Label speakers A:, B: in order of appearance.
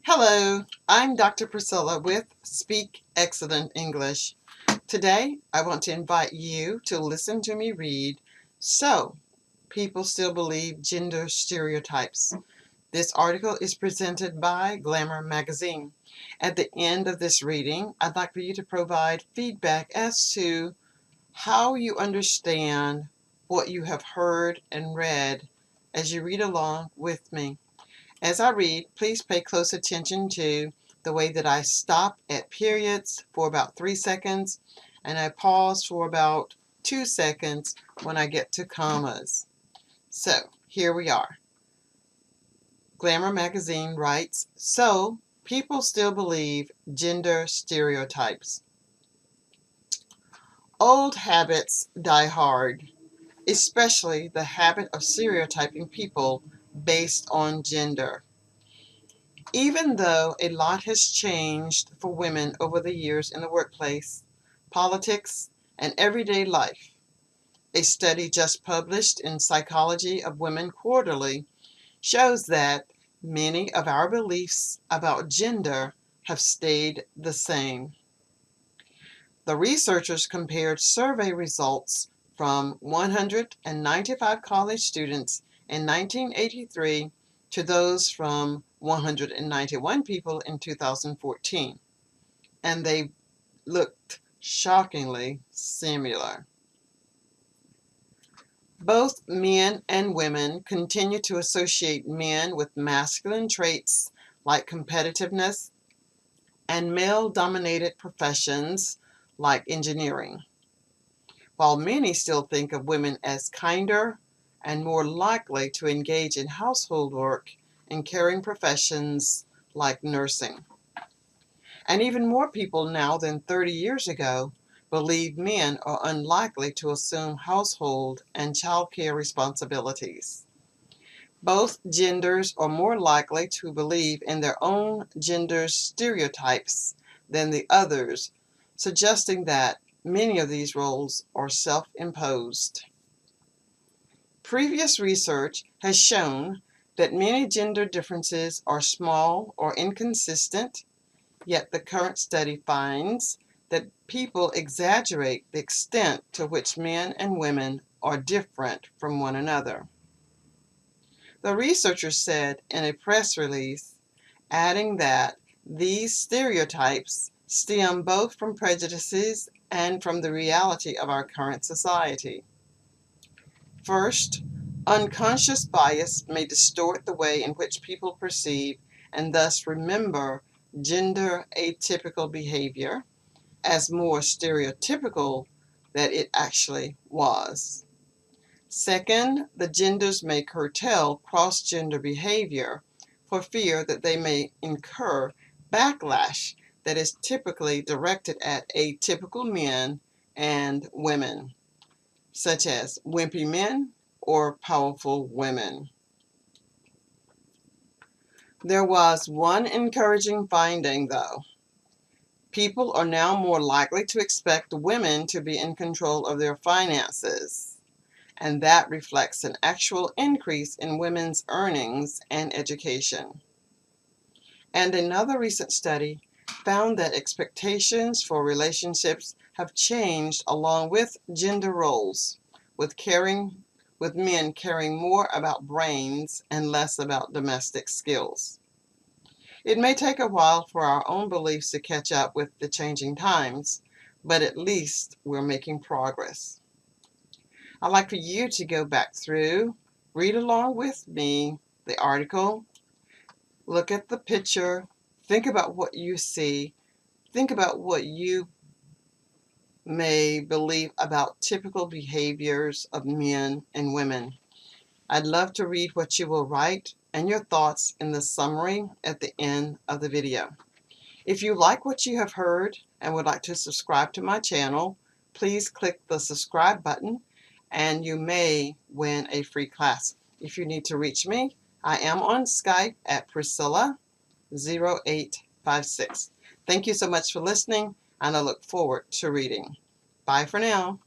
A: Hello, I'm Dr. Priscilla with Speak Excellent English. Today, I want to invite you to listen to me read So, People Still Believe Gender Stereotypes. This article is presented by Glamour Magazine. At the end of this reading, I'd like for you to provide feedback as to how you understand what you have heard and read as you read along with me. As I read, please pay close attention to the way that I stop at periods for about 3 seconds and I pause for about 2 seconds when I get to commas. So, here we are. Glamour Magazine writes, So, people still believe gender stereotypes. Old habits die hard, especially the habit of stereotyping people based on gender. Even though a lot has changed for women over the years in the workplace, politics, and everyday life, a study just published in Psychology of Women Quarterly shows that many of our beliefs about gender have stayed the same. The researchers compared survey results from 195 college students in 1983 to those from 191 people in 2014, and they looked shockingly similar. Both men and women continue to associate men with masculine traits like competitiveness and male-dominated professions like engineering, while many still think of women as kinder and more likely to engage in household work and caring professions like nursing. And even more people now than 30 years ago believe men are unlikely to assume household and childcare responsibilities. Both genders are more likely to believe in their own gender stereotypes than the others, suggesting that many of these roles are self-imposed. Previous research has shown that many gender differences are small or inconsistent, yet the current study finds that people exaggerate the extent to which men and women are different from one another. The researchers said in a press release, adding that these stereotypes stem both from prejudices and from the reality of our current society. First, unconscious bias may distort the way in which people perceive and thus remember gender atypical behavior as more stereotypical than it actually was. Second, the genders may curtail cross-gender behavior for fear that they may incur backlash that is typically directed at atypical men and women, such as wimpy men or powerful women. There was one encouraging finding, though. People are now more likely to expect women to be in control of their finances, and that reflects an actual increase in women's earnings and education. And another recent study found that expectations for relationships have changed along with gender roles, with men caring more about brains and less about domestic skills. It may take a while for our own beliefs to catch up with the changing times, but at least we're making progress. I'd like for you to go back through, read along with me the article, look at the picture, think about what you see, think about what you may believe about typical behaviors of men and women. I'd love to read what you will write and your thoughts in the summary at the end of the video. If you like what you have heard and would like to subscribe to my channel, please click the subscribe button and you may win a free class. If you need to reach me, I am on Skype at Priscilla0856. Thank you so much for listening, and I look forward to reading. Bye for now.